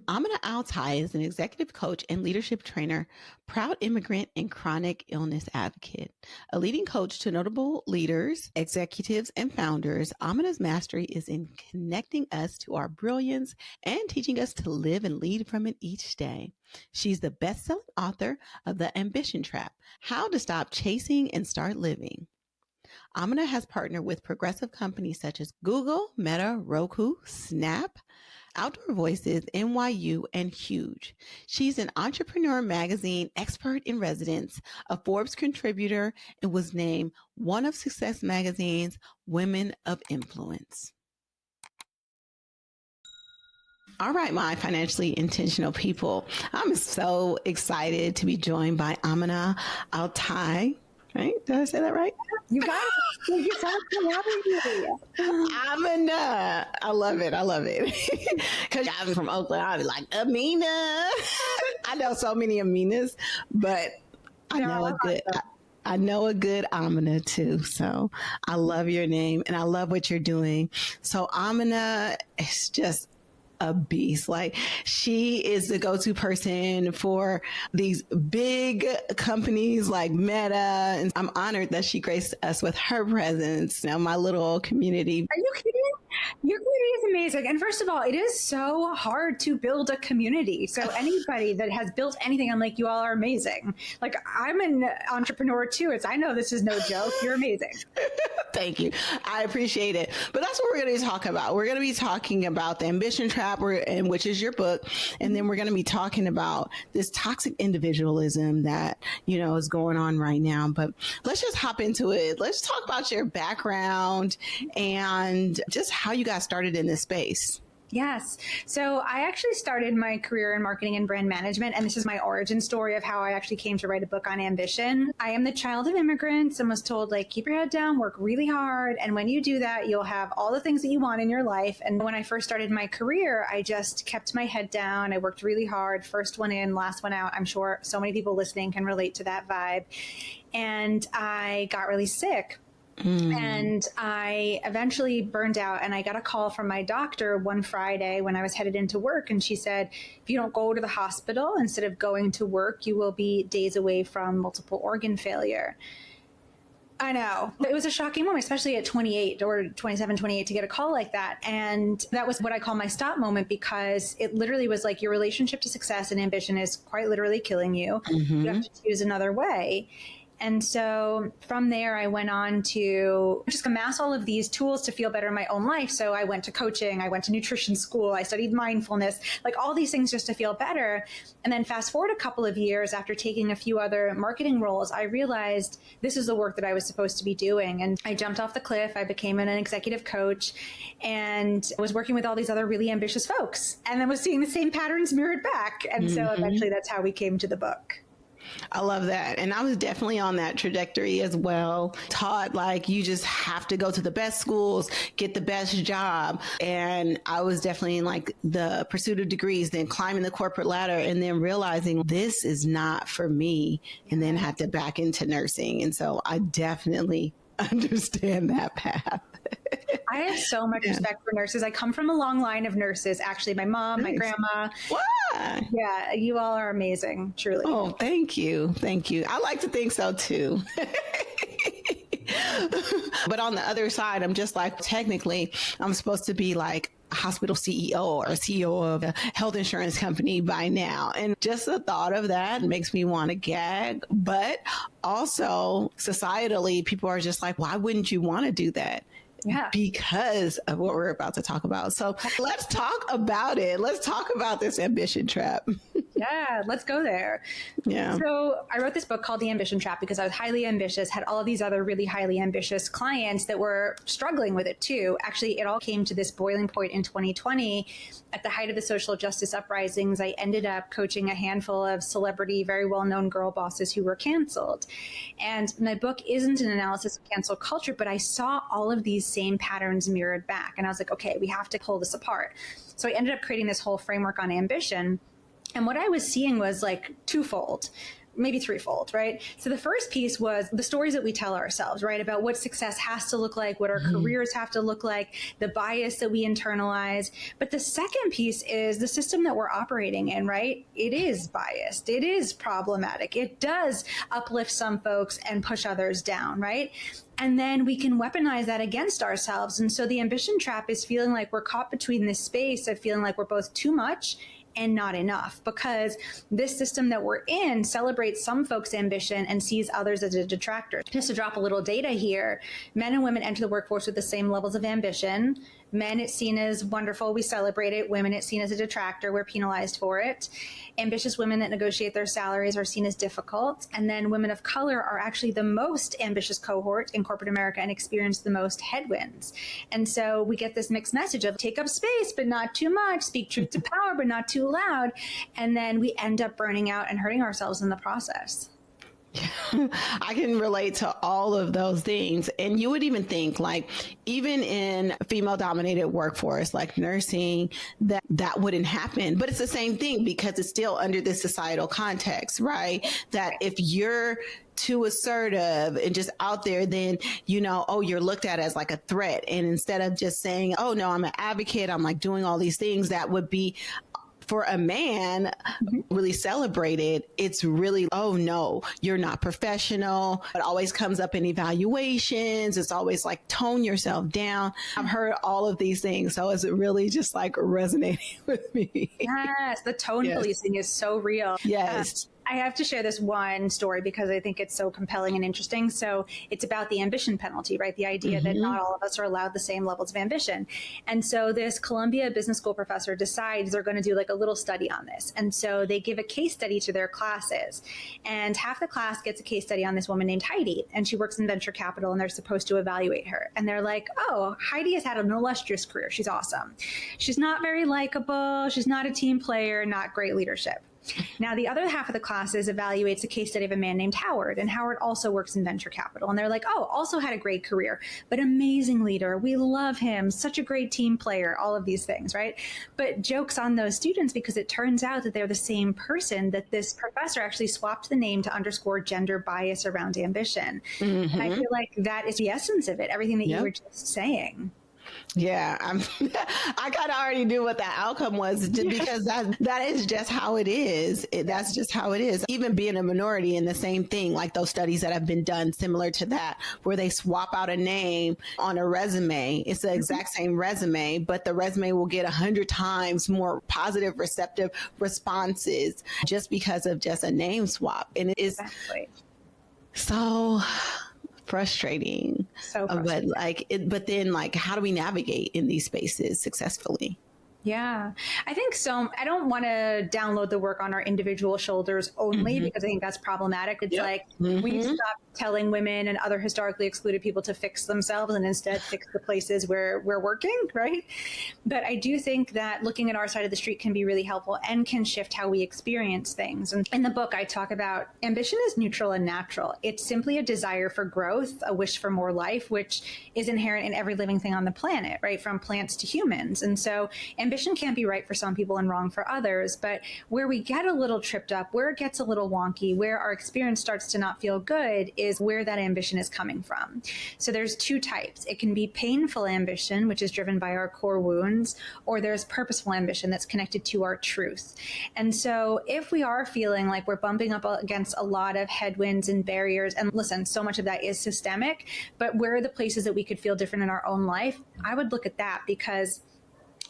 Amina AlTai is an executive coach and leadership trainer, proud immigrant and chronic illness advocate. A leading coach to notable leaders, executives, and founders, Amina's mastery is in connecting us to our brilliance and teaching us to live and lead from it each day. She's the best-selling author of The Ambition Trap, How to Stop Chasing and Start Living. Amina has partnered with progressive companies such as Google, Meta, Roku, Snap, Outdoor Voices, NYU, and Huge. She's an Entrepreneur Magazine expert in residence, a Forbes contributor, and was named one of Success Magazine's Women of Influence. All right, my financially intentional people, I'm so excited to be joined by Amina AlTai. Right? Did I say that right? You got it. You sound so happy. Amina. I love it. I love it. Because I'm from Oakland. I'll be like, Amina. I know so many Aminas, but I know a good Amina too. So I love your name and I love what you're doing. So Amina is just a beast. Like, she is the go-to person for these big companies like Meta. And I'm honored that she graced us with her presence. Now, my little community. Are you kidding? Your community is amazing. And first of all, it is so hard to build a community. So anybody that has built anything, I'm like, you all are amazing. Like, I'm an entrepreneur too. I know this is no joke. You're amazing. Thank you. I appreciate it. But that's what we're going to be talking about. We're going to be talking about the Ambition Trap, which is your book. And then we're going to be talking about this toxic individualism that, is going on right now. But let's just hop into it. Let's talk about your background and just how you got started in this space. Yes. So I actually started my career in marketing and brand management, and this is my origin story of how I actually came to write a book on ambition. I am the child of immigrants and was told, like, keep your head down, work really hard, and when you do that, you'll have all the things that you want in your life. And when I first started my career, I just kept my head down. I worked really hard, first one in, last one out. I'm sure so many people listening can relate to that vibe. And I got really sick. And I eventually burned out, and I got a call from my doctor one Friday when I was headed into work. And she said, if you don't go to the hospital instead of going to work, you will be days away from multiple organ failure. I know. It was a shocking moment, especially at 28 or 27, 28 to get a call like that. And that was what I call my stop moment, because it literally was like, your relationship to success and ambition is quite literally killing you. You have to choose another way. And so from there, I went on to just amass all of these tools to feel better in my own life. So I went to coaching, I went to nutrition school, I studied mindfulness, like all these things just to feel better. And then fast forward a couple of years after taking a few other marketing roles, I realized this is the work that I was supposed to be doing. And I jumped off the cliff. I became an executive coach and was working with all these other really ambitious folks, and then was seeing the same patterns mirrored back. And so eventually that's how we came to the book. I love that. And I was definitely on that trajectory as well. Taught like you just have to go to the best schools, get the best job. And I was definitely in like the pursuit of degrees, then climbing the corporate ladder, and then realizing this is not for me, and then had to back into nursing. And so I definitely understand that path. I have so much respect for nurses. I come from a long line of nurses. Actually, my mom, my grandma. Why? Yeah, you all are amazing, truly. Oh, thank you. Thank you. I like to think so too. But on the other side, I'm just like, technically, I'm supposed to be like a hospital CEO or CEO of a health insurance company by now. And just the thought of that makes me want to gag. But also societally, people are just like, why wouldn't you want to do that? Yeah. Because of what we're about to talk about. So let's talk about it. Let's talk about this ambition trap. Yeah, let's go there. Yeah. So I wrote this book called The Ambition Trap because I was highly ambitious, had all of these other really highly ambitious clients that were struggling with it too. Actually, it all came to this boiling point in 2020 at the height of the social justice uprisings. I ended up coaching a handful of celebrity, very well-known girl bosses who were canceled. And my book isn't an analysis of cancel culture, but I saw all of these same patterns mirrored back. And I was like, okay, we have to pull this apart. So I ended up creating this whole framework on ambition. And what I was seeing was like twofold. maybe threefold, right? So the first piece was the stories that we tell ourselves, right? About what success has to look like, what our careers have to look like, the bias that we internalize. But the second piece is the system that we're operating in, right? It is biased. It is problematic. It does uplift some folks and push others down, right? And then we can weaponize that against ourselves. And so the ambition trap is feeling like we're caught between this space of feeling like we're both too much and not enough, because this system that we're in celebrates some folks' ambition and sees others as a detractor. Just to drop a little data here, men and women enter the workforce with the same levels of ambition. Men, it's seen as wonderful, we celebrate it. Women, it's seen as a detractor, we're penalized for it. Ambitious women that negotiate their salaries are seen as difficult. And then women of color are actually the most ambitious cohort in corporate America and experience the most headwinds. And so we get this mixed message of take up space, but not too much, speak truth to power, but not too loud. And then we end up burning out and hurting ourselves in the process. I can relate to all of those things. And you would even think, like, even in female dominated workforce, like nursing, that wouldn't happen. But it's the same thing because it's still under this societal context, right? That if you're too assertive and just out there, then, oh, you're looked at as like a threat. And instead of just saying, oh, no, I'm an advocate, I'm like doing all these things, that would be, for a man, really celebrated. It's really, oh no, you're not professional. It always comes up in evaluations. It's always like, tone yourself down. I've heard all of these things. So it's really just like resonating with me. Yes, the tone policing is so real. Yes. I have to share this one story because I think it's so compelling and interesting. So it's about the ambition penalty, right? The idea that not all of us are allowed the same levels of ambition. And so this Columbia Business School professor decides they're going to do like a little study on this. And so they give a case study to their classes. And half the class gets a case study on this woman named Heidi. And she works in venture capital and they're supposed to evaluate her. And they're like, oh, Heidi has had an illustrious career. She's awesome. She's not very likable. She's not a team player, not great leadership. Now, the other half of the classes evaluates a case study of a man named Howard, and Howard also works in venture capital. And they're like, oh, also had a great career, but amazing leader. We love him. Such a great team player, all of these things, right? But jokes on those students because it turns out that they're the same person, that this professor actually swapped the name to underscore gender bias around ambition. And I feel like that is the essence of it, everything that you were just saying. Yeah, I kind of already knew what that outcome was just because that is just how it is. That's just how it is. Even being a minority in the same thing, like those studies that have been done similar to that, where they swap out a name on a resume. It's the exact same resume, but the resume will get 100 times more positive, receptive responses just because of just a name swap. And it is so frustrating. So frustrating. But then how do we navigate in these spaces successfully? Yeah, I think so. I don't want to download the work on our individual shoulders only because I think that's problematic. It's like we need to stop telling women and other historically excluded people to fix themselves and instead fix the places where we're working, right? But I do think that looking at our side of the street can be really helpful and can shift how we experience things. And in the book, I talk about ambition is neutral and natural. It's simply a desire for growth, a wish for more life, which is inherent in every living thing on the planet, right? From plants to humans. And so ambition can't be right for some people and wrong for others, but where we get a little tripped up, where it gets a little wonky, where our experience starts to not feel good is where that ambition is coming from. So there's two types. It can be painful ambition, which is driven by our core wounds, or there's purposeful ambition that's connected to our truth. And so if we are feeling like we're bumping up against a lot of headwinds and barriers, and listen, so much of that is systemic, but where are the places that we could feel different in our own life? I would look at that because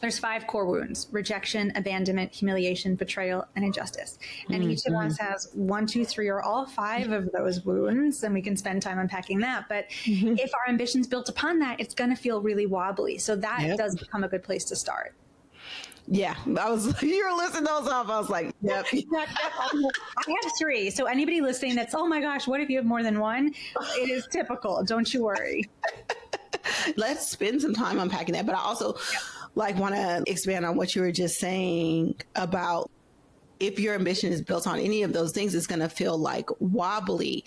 there's 5 core wounds: rejection, abandonment, humiliation, betrayal, and injustice. And each of us has 1, 2, 3, or all 5 of those wounds, and we can spend time unpacking that. But if our ambition's built upon that, it's going to feel really wobbly. So that does become a good place to start. Yeah, you were listing those off. I was like, yep. I have 3. So anybody listening that's, oh my gosh, what if you have more than one? It is typical. Don't you worry. Let's spend some time unpacking that. But I also want to expand on what you were just saying about if your ambition is built on any of those things, it's going to feel like wobbly.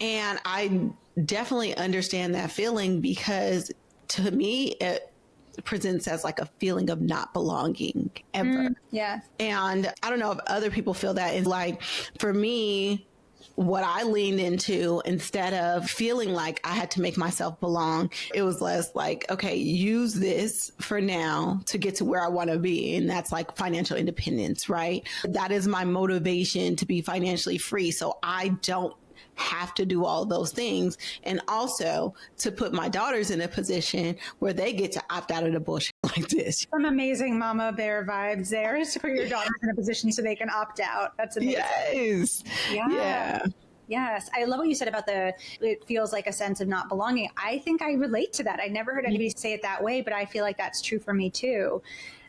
And I definitely understand that feeling because to me, it presents as like a feeling of not belonging ever. Yeah. And I don't know if other people feel that. It's like, for me, what I leaned into, instead of feeling like I had to make myself belong, it was less like, okay, use this for now to get to where I want to be. And that's like financial independence, right? That is my motivation to be financially free. So I don't have to do all those things. And also to put my daughters in a position where they get to opt out of the bullshit like this. Some amazing mama bear vibes there to put your daughters in a position so they can opt out. That's amazing. Yes. Yeah. Yes. I love what you said about it feels like a sense of not belonging. I think I relate to that. I never heard anybody say it that way, but I feel like that's true for me too.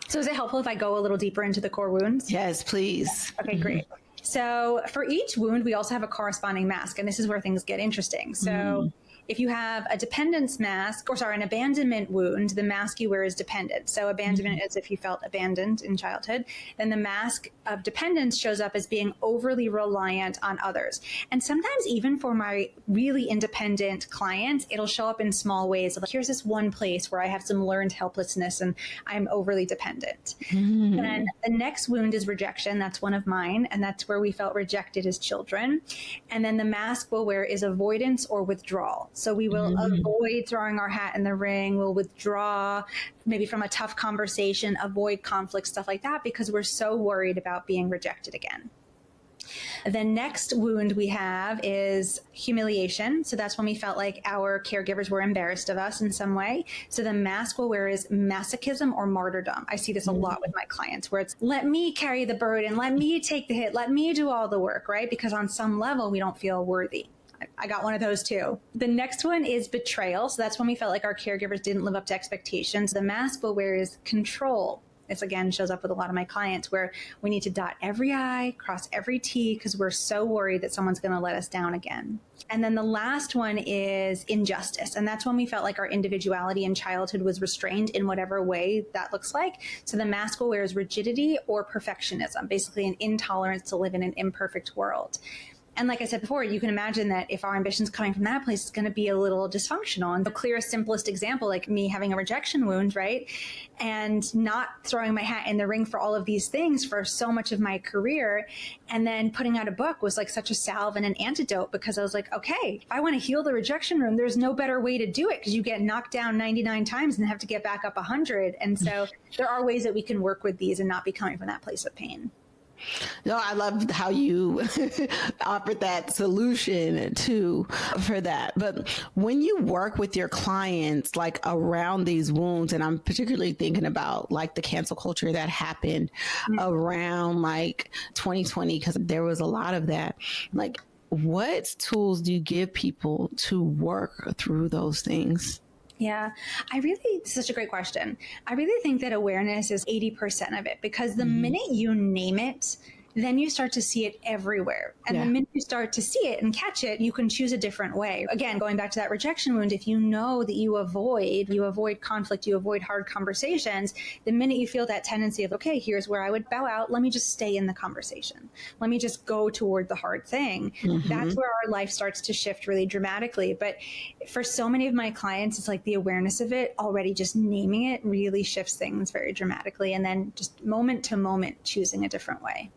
So is it helpful if I go a little deeper into the core wounds? Yes, please. Okay, great. So for each wound, we also have a corresponding mask, and this is where things get interesting. So if you have a dependence mask, an abandonment wound, the mask you wear is dependent. So abandonment is if you felt abandoned in childhood. Then the mask of dependence shows up as being overly reliant on others. And sometimes even for my really independent clients, it'll show up in small ways. Like, here's this one place where I have some learned helplessness and I'm overly dependent. And the next wound is rejection. That's one of mine. And that's where we felt rejected as children. And then the mask we'll wear is avoidance or withdrawal. So we will avoid throwing our hat in the ring. We'll withdraw maybe from a tough conversation, avoid conflict, stuff like that, because we're so worried about being rejected again. The next wound we have is humiliation. So that's when we felt like our caregivers were embarrassed of us in some way. So the mask we'll wear is masochism or martyrdom. I see this a lot with my clients where it's, let me carry the burden, let me take the hit, let me do all the work, right? Because on some level, we don't feel worthy. I got one of those too. The next one is betrayal. So that's when we felt like our caregivers didn't live up to expectations. The mask we'll wear is control. This again shows up with a lot of my clients where we need to dot every I, cross every T, because we're so worried that someone's going to let us down again. And then the last one is injustice. And that's when we felt like our individuality in childhood was restrained in whatever way that looks like. So the mask we'll wear is rigidity or perfectionism, basically an intolerance to live in an imperfect world. And like I said before, you can imagine that if our ambition's coming from that place, it's going to be a little dysfunctional. And the clearest, simplest example, like me having a rejection wound, right? And not throwing my hat in the ring for all of these things for so much of my career. And then putting out a book was like such a salve and an antidote, because I was like, okay, if I want to heal the rejection wound, there's no better way to do it, because you get knocked down 99 times and have to get back up 100. And so there are ways that we can work with these and not be coming from that place of pain. No, I love how you offered that solution too for that. But when you work with your clients, like around these wounds, and I'm particularly thinking about like the cancel culture that happened around like 2020, because there was a lot of that, like what tools do you give people to work through those things? Yeah, such a great question. I really think that awareness is 80% of it, because the minute you name it, then you start to see it everywhere. And the minute you start to see it and catch it, you can choose a different way. Again, going back to that rejection wound, if you know that you avoid conflict, you avoid hard conversations, the minute you feel that tendency of, okay, here's where I would bow out, let me just stay in the conversation. Let me just go toward the hard thing. That's where our life starts to shift really dramatically. But for so many of my clients, it's like the awareness of it, already just naming it really shifts things very dramatically. And then just moment to moment, choosing a different way.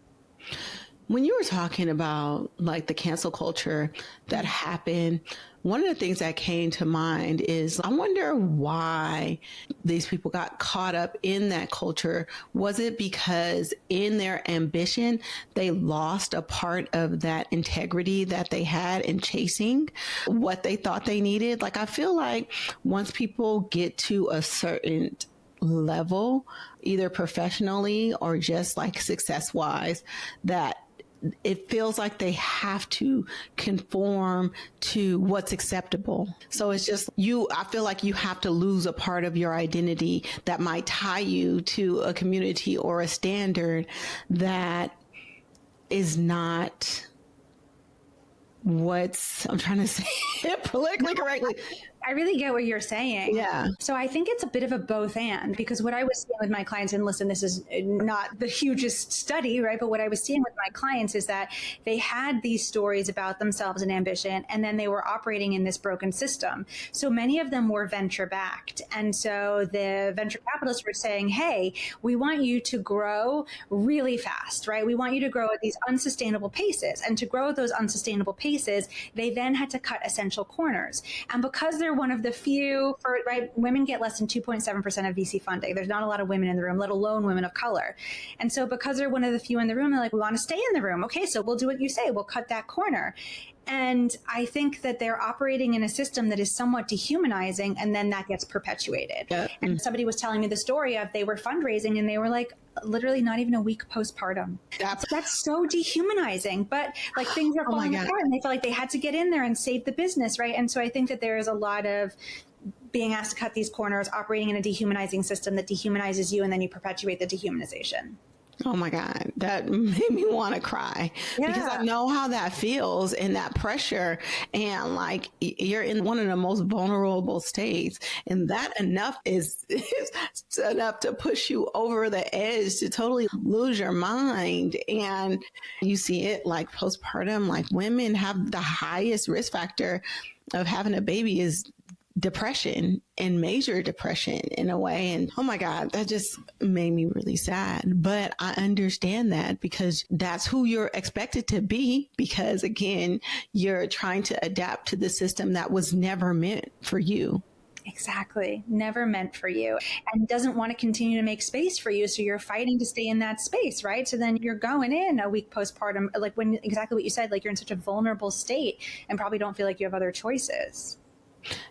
When you were talking about like the cancel culture that happened, one of the things that came to mind is I wonder why these people got caught up in that culture. Was it because in their ambition, they lost a part of that integrity that they had in chasing what they thought they needed? Like, I feel like once people get to a certain level, either professionally or just like success wise, that it feels like they have to conform to what's acceptable. So it's just I feel like you have to lose a part of your identity that might tie you to a community or a standard that is not I'm trying to say it politically correctly. I really get what you're saying. Yeah. So I think it's a bit of a both and, because what I was seeing with my clients, and listen, this is not the hugest study, right? But what I was seeing with my clients is that they had these stories about themselves and ambition, and then they were operating in this broken system. So many of them were venture backed. And so the venture capitalists were saying, hey, we want you to grow really fast, right? We want you to grow at these unsustainable paces. And to grow at those unsustainable paces, they then had to cut essential corners. And because they're one of the few, right, women get less than 2.7% of VC funding. There's not a lot of women in the room, let alone women of color. And so because they're one of the few in the room, they're like, we want to stay in the room. Okay, so we'll do what you say. We'll cut that corner. And I think that they're operating in a system that is somewhat dehumanizing, and then that gets perpetuated. Yeah. And somebody was telling me the story of they were fundraising and they were like, literally not even a week postpartum. That's so dehumanizing. But like things are falling apart, and they felt like they had to get in there and save the business, right? And so I think that there is a lot of being asked to cut these corners, operating in a dehumanizing system that dehumanizes you, and then you perpetuate the dehumanization. Oh my God, that made me want to cry because I know how that feels, and that pressure, and like you're in one of the most vulnerable states, and that is enough to push you over the edge to totally lose your mind. And you see it like postpartum, like women have the highest risk factor of having a baby is depression, and major depression in a way. And oh my God, that just made me really sad. But I understand that because that's who you're expected to be, because again, you're trying to adapt to the system that was never meant for you. Exactly. Never meant for you, and doesn't want to continue to make space for you. So you're fighting to stay in that space, right? So then you're going in a week postpartum, like when exactly what you said, like you're in such a vulnerable state and probably don't feel like you have other choices.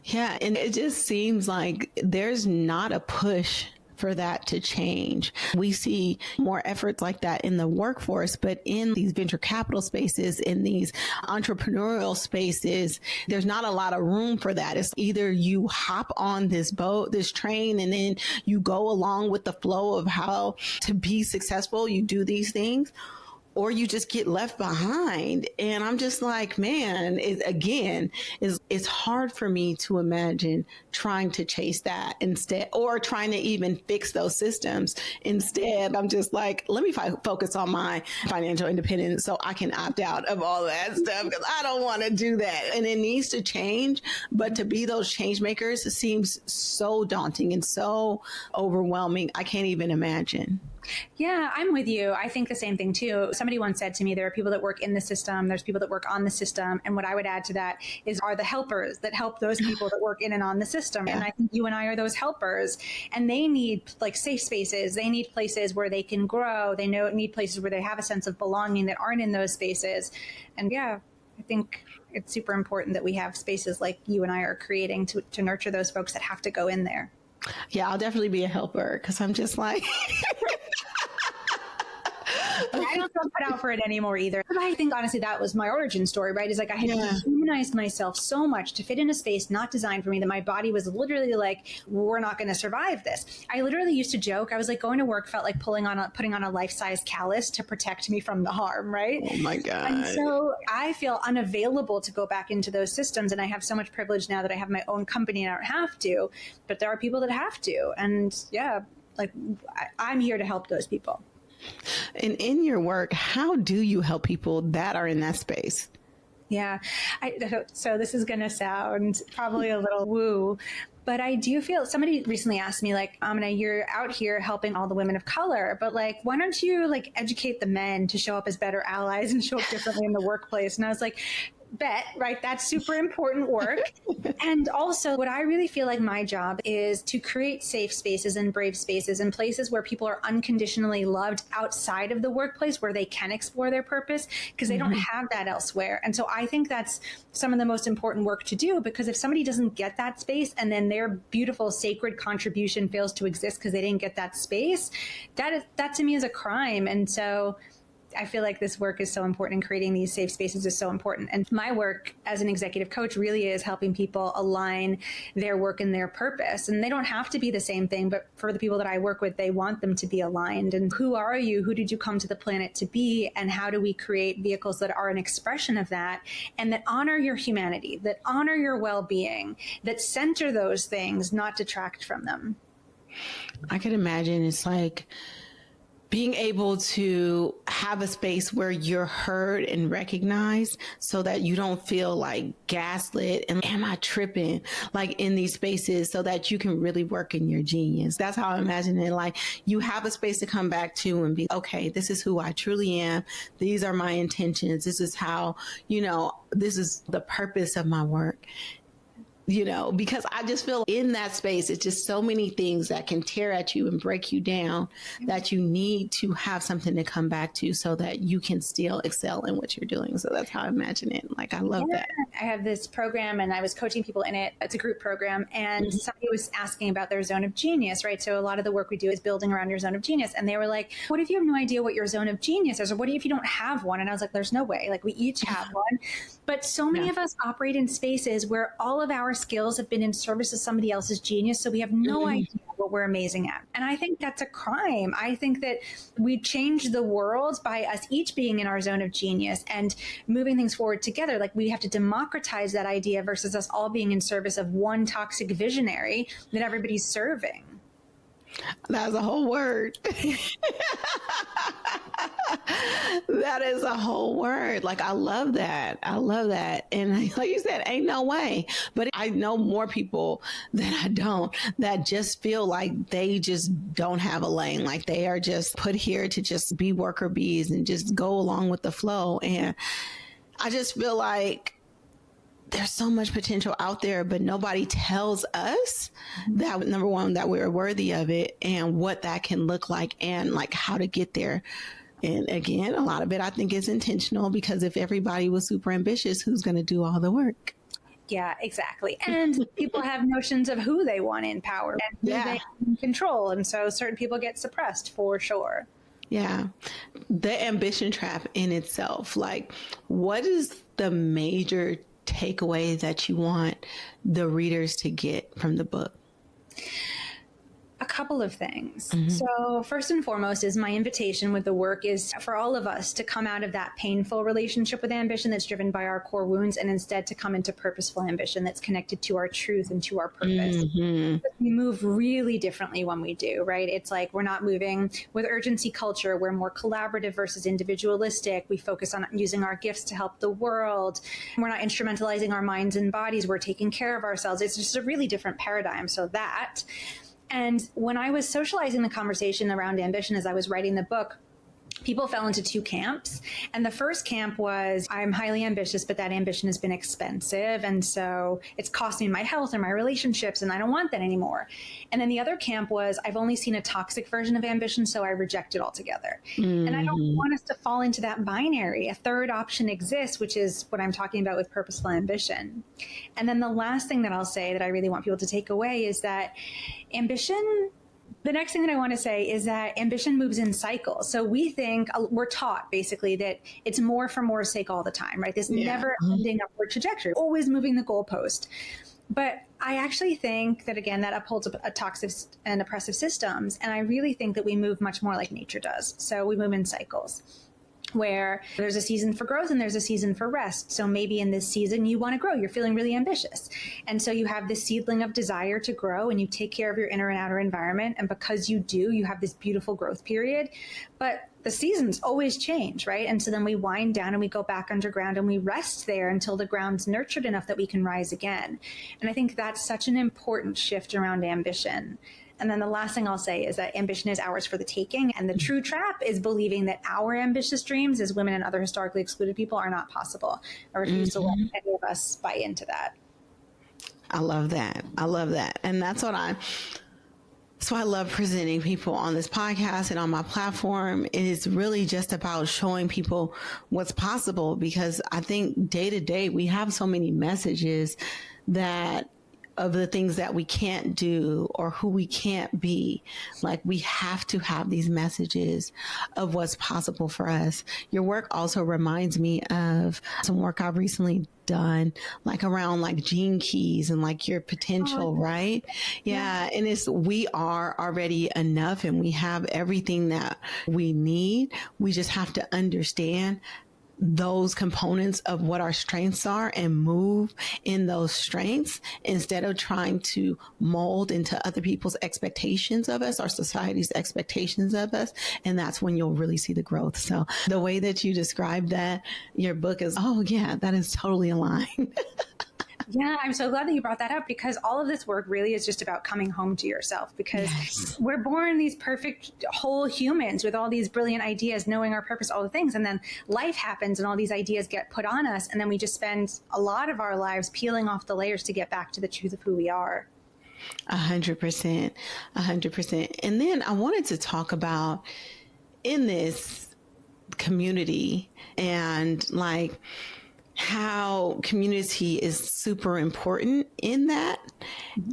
Yeah. And it just seems like there's not a push for that to change. We see more efforts like that in the workforce, but in these venture capital spaces, in these entrepreneurial spaces, there's not a lot of room for that. It's either you hop on this boat, this train, and then you go along with the flow of how to be successful. You do these things, or you just get left behind. And I'm just like, man, it's hard for me to imagine trying to chase that instead, or trying to even fix those systems. Instead, I'm just like, let me focus on my financial independence so I can opt out of all that stuff, because I don't want to do that. And it needs to change. But to be those change makers seems so daunting and so overwhelming. I can't even imagine. Yeah, I'm with you. I think the same thing too. Somebody once said to me, there are people that work in the system, there's people that work on the system. And what I would add to that are the helpers that help those people that work in and on the system. Yeah. And I think you and I are those helpers, and they need like safe spaces. They need places where they can grow. They need places where they have a sense of belonging that aren't in those spaces. And yeah, I think it's super important that we have spaces like you and I are creating to nurture those folks that have to go in there. Yeah, I'll definitely be a helper, because I'm just like... I don't feel put out for it anymore either. But I think honestly that was my origin story, right? Is like I had dehumanized myself so much to fit in a space not designed for me that my body was literally like, we're not going to survive this. I literally used to joke. I was like, going to work felt like putting on a life-size callus to protect me from the harm, right? Oh my God. And so I feel unavailable to go back into those systems. And I have so much privilege now that I have my own company and I don't have to, but there are people that have to. And yeah, like I'm here to help those people. And in your work, how do you help people that are in that space? Yeah. So this is going to sound probably a little woo, but I do feel somebody recently asked me like, Amina, you're out here helping all the women of color, but like, why don't you like educate the men to show up as better allies and show up differently in the workplace? And I was like, bet, right? That's super important work. And also what I really feel like my job is to create safe spaces and brave spaces and places where people are unconditionally loved outside of the workplace, where they can explore their purpose, because they don't have that elsewhere. And so I think that's some of the most important work to do, because if somebody doesn't get that space and then their beautiful sacred contribution fails to exist because they didn't get that space, that to me is a crime. And so I feel like this work is so important, and creating these safe spaces is so important. And my work as an executive coach really is helping people align their work and their purpose. And they don't have to be the same thing, but for the people that I work with, they want them to be aligned. And who are you? Who did you come to the planet to be? And how do we create vehicles that are an expression of that and that honor your humanity, that honor your well-being, that center those things, not detract from them? I could imagine it's like being able to have a space where you're heard and recognized so that you don't feel like gaslit and am I tripping, like in these spaces, so that you can really work in your genius. That's how I imagine it. Like you have a space to come back to and be, okay, this is who I truly am. These are my intentions. This is how, this is the purpose of my work. Because I just feel in that space, it's just so many things that can tear at you and break you down that you need to have something to come back to so that you can still excel in what you're doing. So that's how I imagine it. Like, I love that. I have this program and I was coaching people in it. It's a group program. And somebody was asking about their zone of genius, right? So a lot of the work we do is building around your zone of genius. And they were like, what if you have no idea what your zone of genius is? Or what if you don't have one? And I was like, there's no way. Like, we each have one. But so many of us operate in spaces where all of our skills have been in service of somebody else's genius. So we have no idea what we're amazing at. And I think that's a crime. I think that we change the world by us each being in our zone of genius and moving things forward together. Like, we have to democratize that idea versus us all being in service of one toxic visionary that everybody's serving. That's a whole word. That is a whole word. Like, I love that. I love that. And like you said, ain't no way. But I know more people than I don't that just feel like they just don't have a lane. Like they are just put here to just be worker bees and just go along with the flow. And I just feel like there's so much potential out there, but nobody tells us that, number one, that we're worthy of it and what that can look like and like how to get there. And again, a lot of it I think is intentional, because if everybody was super ambitious, who's going to do all the work? Yeah, exactly. And people have notions of who they want in power and who they can control. And so certain people get suppressed for sure. Yeah. The ambition trap in itself, like, what is the major takeaway that you want the readers to get from the book? A couple of things. So first and foremost is my invitation with the work is for all of us to come out of that painful relationship with ambition that's driven by our core wounds and instead to come into purposeful ambition that's connected to our truth and to our purpose. We move really differently when we do, right? It's like we're not moving with urgency culture. We're more collaborative versus individualistic. We focus on using our gifts to help the world. We're not instrumentalizing our minds and bodies. We're taking care of ourselves. It's just a really different paradigm. So that. And when I was socializing the conversation around ambition as I was writing the book, people fell into two camps. And the first camp was, I'm highly ambitious, but that ambition has been expensive. And so it's cost me my health and my relationships, and I don't want that anymore. And then the other camp was, I've only seen a toxic version of ambition, so I reject it altogether. And I don't want us to fall into that binary. A third option exists, which is what I'm talking about with purposeful ambition. And then the last thing that I'll say that I really want people to take away is that the next thing that I want to say is that ambition moves in cycles. So we're taught basically that it's more for more's sake all the time, right? This never ending upward trajectory, always moving the goalpost. But I actually think that, again, that upholds a toxic and oppressive systems. And I really think that we move much more like nature does. So we move in cycles, where there's a season for growth and there's a season for rest. So maybe in this season you want to grow, you're feeling really ambitious. And so you have this seedling of desire to grow and you take care of your inner and outer environment. And because you do, you have this beautiful growth period. But the seasons always change, right? And so then we wind down and we go back underground and we rest there until the ground's nurtured enough that we can rise again. And I think that's such an important shift around ambition. And then the last thing I'll say is that ambition is ours for the taking. And the true trap is believing that our ambitious dreams as women and other historically excluded people are not possible. I refuse to let any of us buy into that. I love that. I love that. And so I love presenting people on this podcast and on my platform. It is really just about showing people what's possible, because I think day to day we have so many messages that of the things that we can't do or who we can't be. Like, we have to have these messages of what's possible for us. Your work also reminds me of some work I've recently done, like around like gene keys and like your potential, right? Yeah. And we are already enough and we have everything that we need. We just have to understand those components of what our strengths are and move in those strengths instead of trying to mold into other people's expectations of us or society's expectations of us. And that's when you'll really see the growth. So the way that you described that, your book is, oh yeah, that is totally aligned. Yeah, I'm so glad that you brought that up, because all of this work really is just about coming home to yourself, because we're born these perfect whole humans with all these brilliant ideas, knowing our purpose, all the things. And then life happens and all these ideas get put on us. And then we just spend a lot of our lives peeling off the layers to get back to the truth of who we are. 100%. 100%. And then I wanted to talk about in this community and like how community is super important in that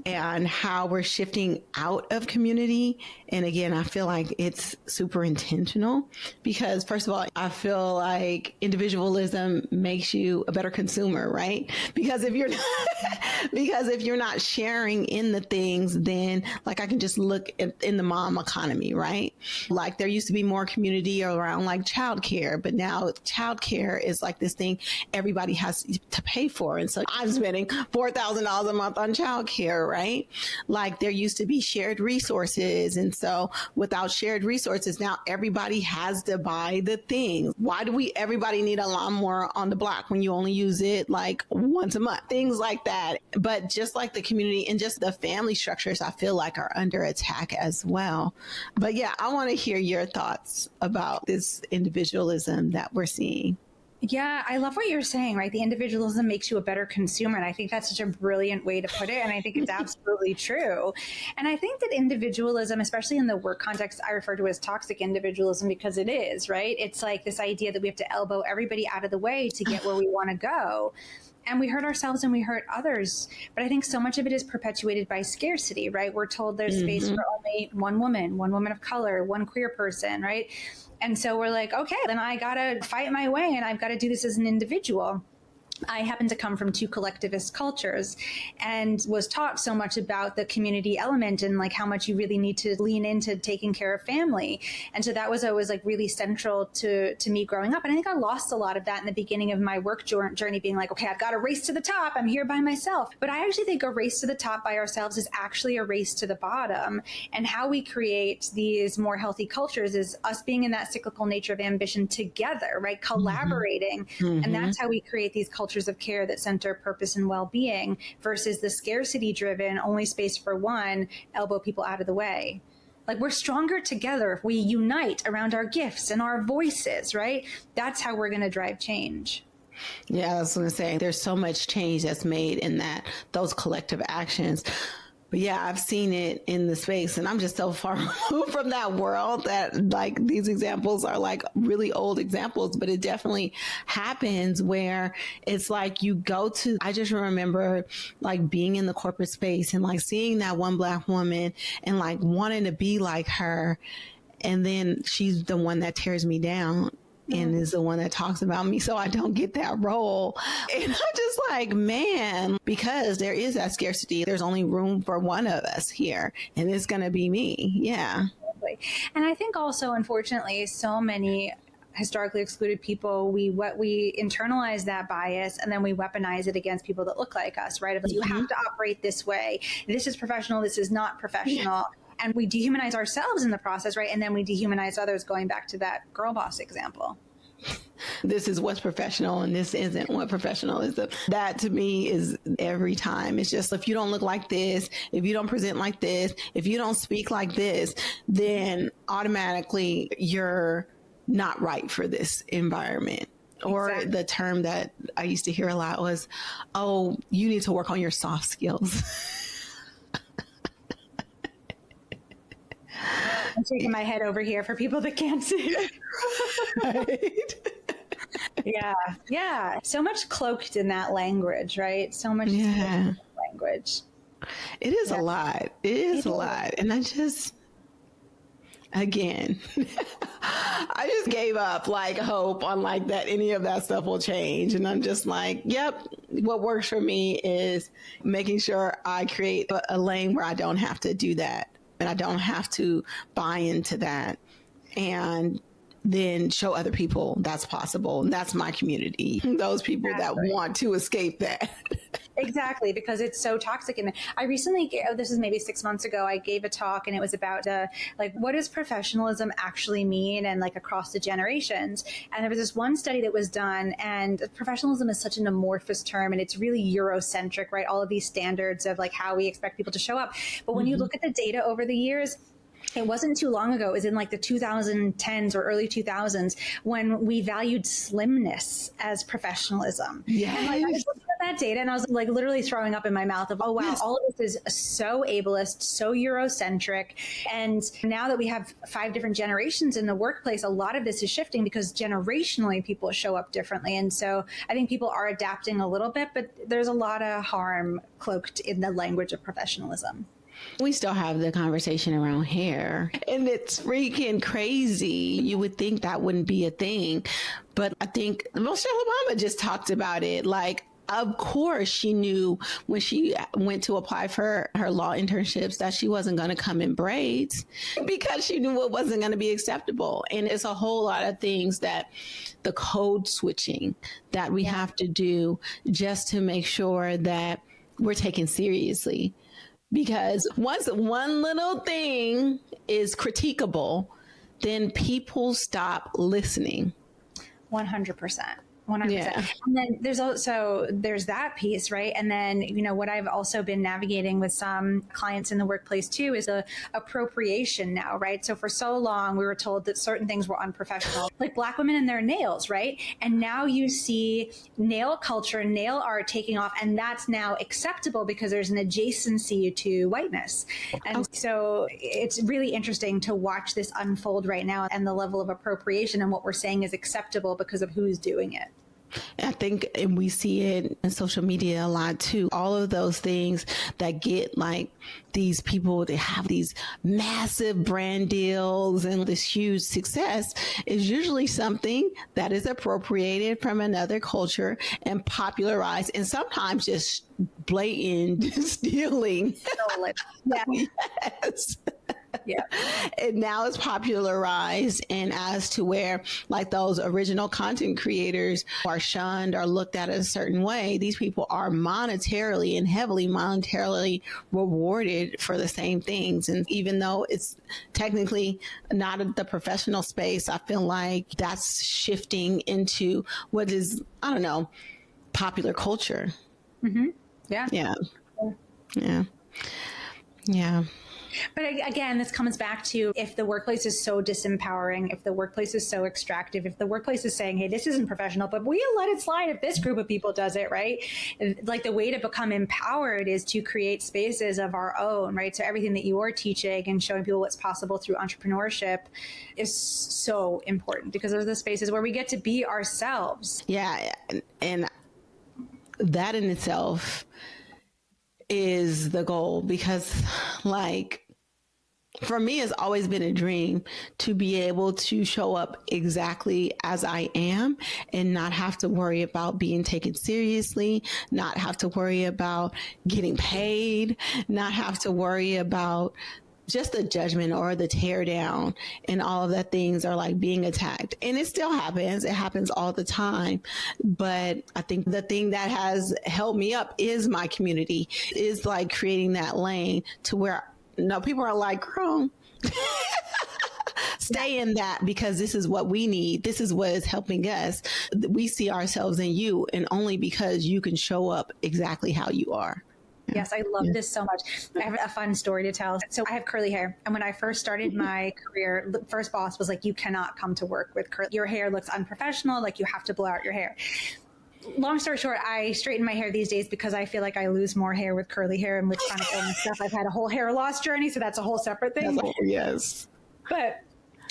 and how we're shifting out of community. And again, I feel like it's super intentional because first of all, I feel like individualism makes you a better consumer, right? Because if you're not sharing in the things, then like I can just look in the mom economy, right? Like there used to be more community around like childcare, but now childcare is like this thing everybody has to pay for. And so I'm spending $4,000 a month on childcare, right? Like there used to be shared resources. And so without shared resources, now everybody has to buy the things. Why do everybody need a lawnmower on the block when you only use it like once a month? Things like that. But just like the community and just the family structures, I feel like are under attack as well. But yeah, I want to hear your thoughts about this individualism that we're seeing. Yeah, I love what you're saying, right? The individualism makes you a better consumer. And I think that's such a brilliant way to put it. And I think it's absolutely true. And I think that individualism, especially in the work context, I refer to as toxic individualism because it is, right? It's like this idea that we have to elbow everybody out of the way to get where we want to go. And we hurt ourselves and we hurt others. But I think so much of it is perpetuated by scarcity, right? We're told there's space for only one woman of color, one queer person, right? And so we're like, okay, then I got to fight my way and I've got to do this as an individual. I happen to come from two collectivist cultures and was taught so much about the community element and like how much you really need to lean into taking care of family. And so that was always like really central to me growing up. And I think I lost a lot of that in the beginning of my work journey, being like, okay, I've got to race to the top. I'm here by myself. But I actually think a race to the top by ourselves is actually a race to the bottom. And how we create these more healthy cultures is us being in that cyclical nature of ambition together, right? Collaborating. And that's how we create these cultures of care that center purpose and well-being versus the scarcity driven, only space for one, elbow people out of the way. Like we're stronger together if we unite around our gifts and our voices, right? That's how we're going to drive change. Yeah, I was going to say there's so much change that's made in those collective actions. But yeah, I've seen it in the space and I'm just so far removed from that world that like these examples are like really old examples, but it definitely happens where it's like I just remember like being in the corporate space and like seeing that one Black woman and like wanting to be like her. And then she's the one that tears me down. And is the one that talks about me, so I don't get that role. And I'm just like, man, because there is that scarcity. There's only room for one of us here, and it's going to be me. Yeah. And I think also, unfortunately, so many historically excluded people, we internalize that bias and then we weaponize it against people that look like us, right? You have to operate this way. This is professional. This is not professional. Yeah. And we dehumanize ourselves in the process, right? And then we dehumanize others, going back to that girl boss example. This is what's professional and this isn't what professional is. That to me is every time. It's just, if you don't look like this, if you don't present like this, if you don't speak like this, then automatically you're not right for this environment. Or exactly. The term that I used to hear a lot was, oh, you need to work on your soft skills. I'm shaking my head over here for people that can't see. Right? Yeah. So much cloaked in that language, right? So much language. It is a lot. It is a lot. And I just, again, I just gave up like hope on like that any of that stuff will change. And I'm just like, yep, what works for me is making sure I create a lane where I don't have to do that and I don't have to buy into that, and then show other people that's possible. And that's my community, those people that want to escape that. Exactly, because it's so toxic. And I recently, this is maybe 6 months ago, I gave a talk and it was about like, what does professionalism actually mean, and like across the generations. And there was this one study that was done, and professionalism is such an amorphous term and it's really Eurocentric, right? All of these standards of like how we expect people to show up. But when you look at the data over the years, it wasn't too long ago. It was in like the 2010s or early 2000s when we valued slimness as professionalism. Yes. And like, I was looking at that data and I was like literally throwing up in my mouth of, oh, wow, all of this is so ableist, so Eurocentric. And now that we have 5 different generations in the workplace, a lot of this is shifting because generationally people show up differently. And so I think people are adapting a little bit, but there's a lot of harm cloaked in the language of professionalism. We still have the conversation around hair, and it's freaking crazy. You would think that wouldn't be a thing, but I think Michelle Obama just talked about it. Like, of course, she knew when she went to apply for her law internships that she wasn't going to come in braids because she knew it wasn't going to be acceptable. And it's a whole lot of things that the code switching that we have to do just to make sure that we're taken seriously. Because once one little thing is critiquable, then people stop listening. 100%. 100%. Yeah. And then there's that piece, right? And then, you know, what I've also been navigating with some clients in the workplace too is appropriation now, right? So for so long, we were told that certain things were unprofessional, like Black women and their nails, right? And now you see nail culture, nail art taking off, and that's now acceptable because there's an adjacency to whiteness. And so it's really interesting to watch this unfold right now, and the level of appropriation and what we're saying is acceptable because of who's doing it. I think, and we see it in social media a lot too, all of those things that get like these people to have these massive brand deals and this huge success is usually something that is appropriated from another culture and popularized, and sometimes just blatant stealing. Yeah. Yes. Yeah. And now it's popularized, and as to where like those original content creators are shunned or looked at a certain way, these people are monetarily and heavily monetarily rewarded for the same things. And even though it's technically not the professional space, I feel like that's shifting into what is, I don't know, popular culture. Mm-hmm. Yeah. Yeah. Yeah. Yeah. But again, this comes back to if the workplace is so disempowering, if the workplace is so extractive, if the workplace is saying, hey, this isn't professional, but we'll let it slide if this group of people does it, right? Like the way to become empowered is to create spaces of our own, right? So everything that you're teaching and showing people what's possible through entrepreneurship is so important because those are the spaces where we get to be ourselves. Yeah. And that in itself is the goal, because like for me, it's always been a dream to be able to show up exactly as I am and not have to worry about being taken seriously, not have to worry about getting paid, not have to worry about just the judgment or the tear down, and all of that things are like being attacked. And it still happens. It happens all the time. But I think the thing that has held me up is my community, is like creating that lane to where people are like, girl, stay in that, because this is what we need. This is what is helping us. We see ourselves in you, and only because you can show up exactly how you are. Yes, I love this so much. I have a fun story to tell. So I have curly hair. And when I first started my career, the first boss was like, you cannot come to work with curly. Your hair looks unprofessional. Like, you have to blow out your hair. Long story short, I straighten my hair these days because I feel like I lose more hair with curly hair and with chronic illness stuff. I've had a whole hair loss journey, so that's a whole separate thing. Yes. But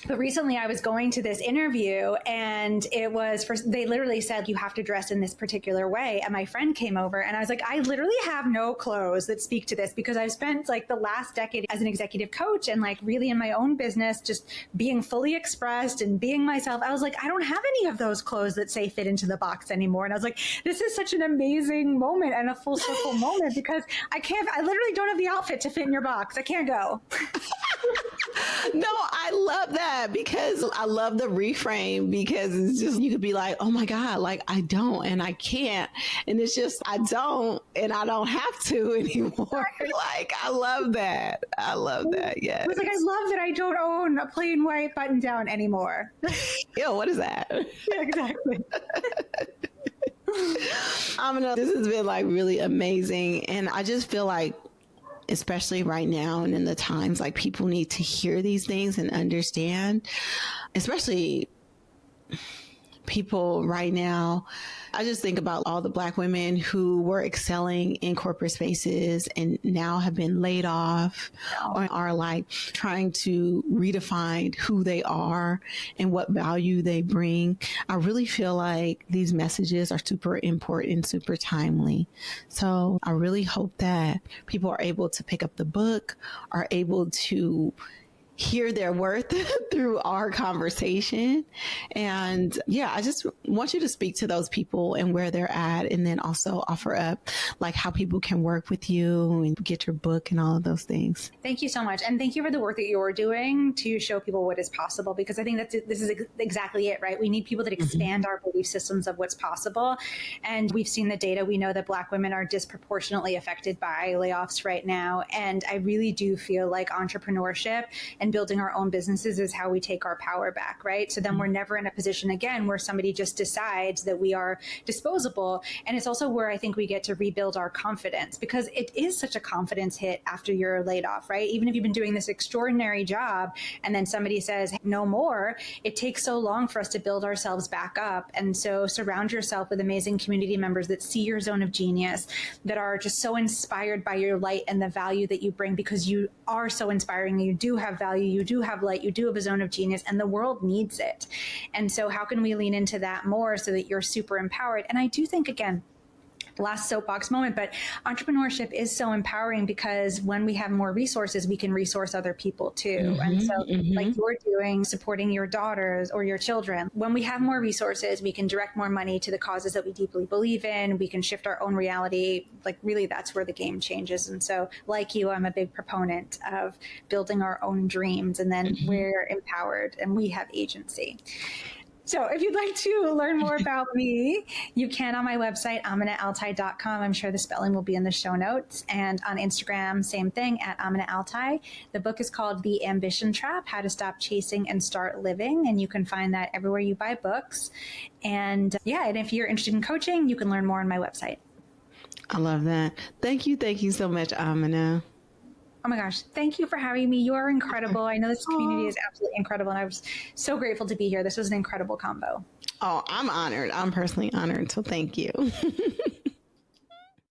But recently I was going to this interview and it was they literally said, you have to dress in this particular way. And my friend came over and I was like, I literally have no clothes that speak to this because I've spent like the last decade as an executive coach and like really in my own business, just being fully expressed and being myself. I was like, I don't have any of those clothes that say fit into the box anymore. And I was like, this is such an amazing moment and a full circle moment because I literally don't have the outfit to fit in your box. I can't go. No, I love that because I love the reframe because it's just, you could be like, oh my God, like I don't and I can't. And it's just, I don't and I don't have to anymore. Like, I love that. I love that. Yes. I was like, I love that I don't own a plain white button down anymore. Yo, what is that? Yeah, exactly. Amina, this has been like really amazing. And I just feel like, especially right now and in the times, like people need to hear these things and understand, especially people right now. I just think about all the Black women who were excelling in corporate spaces and now have been laid off or are like trying to redefine who they are and what value they bring. I really feel like these messages are super important, super timely. So I really hope that people are able to pick up the book, are able to hear their worth through our conversation. And yeah, I just want you to speak to those people and where they're at, and then also offer up like how people can work with you and get your book and all of those things. Thank you so much. And thank you for the work that you're doing to show people what is possible, because I think this is exactly it, right? We need people that expand our belief systems of what's possible. And we've seen the data. We know that Black women are disproportionately affected by layoffs right now. And I really do feel like entrepreneurship and building our own businesses is how we take our power back, right? So then we're never in a position again where somebody just decides that we are disposable. And it's also where I think we get to rebuild our confidence, because it is such a confidence hit after you're laid off, right? Even if you've been doing this extraordinary job and then somebody says no more, it takes so long for us to build ourselves back up. And so surround yourself with amazing community members that see your zone of genius, that are just so inspired by your light and the value that you bring, because you are so inspiring. You do have value, you do have light, you do have a zone of genius, and the world needs it. And so how can we lean into that more so that you're super empowered? And I do think, again, last soapbox moment, but entrepreneurship is so empowering because when we have more resources, we can resource other people too. And so like you're doing, supporting your daughters or your children, when we have more resources, we can direct more money to the causes that we deeply believe in. We can shift our own reality. Like really, that's where the game changes. And so like you, I'm a big proponent of building our own dreams, and then we're empowered and we have agency. So if you'd like to learn more about me, you can on my website, AminaAlTai.com. I'm sure the spelling will be in the show notes. And on Instagram, same thing, at Amina AlTai. The book is called The Ambition Trap, How to Stop Chasing and Start Living. And you can find that everywhere you buy books. And yeah, and if you're interested in coaching, you can learn more on my website. I love that. Thank you. Thank you so much, Amina. Oh my gosh, thank you for having me. You are incredible. I know this community is absolutely incredible, and I was so grateful to be here. This was an incredible combo. Oh, I'm honored. I'm personally honored. So thank you.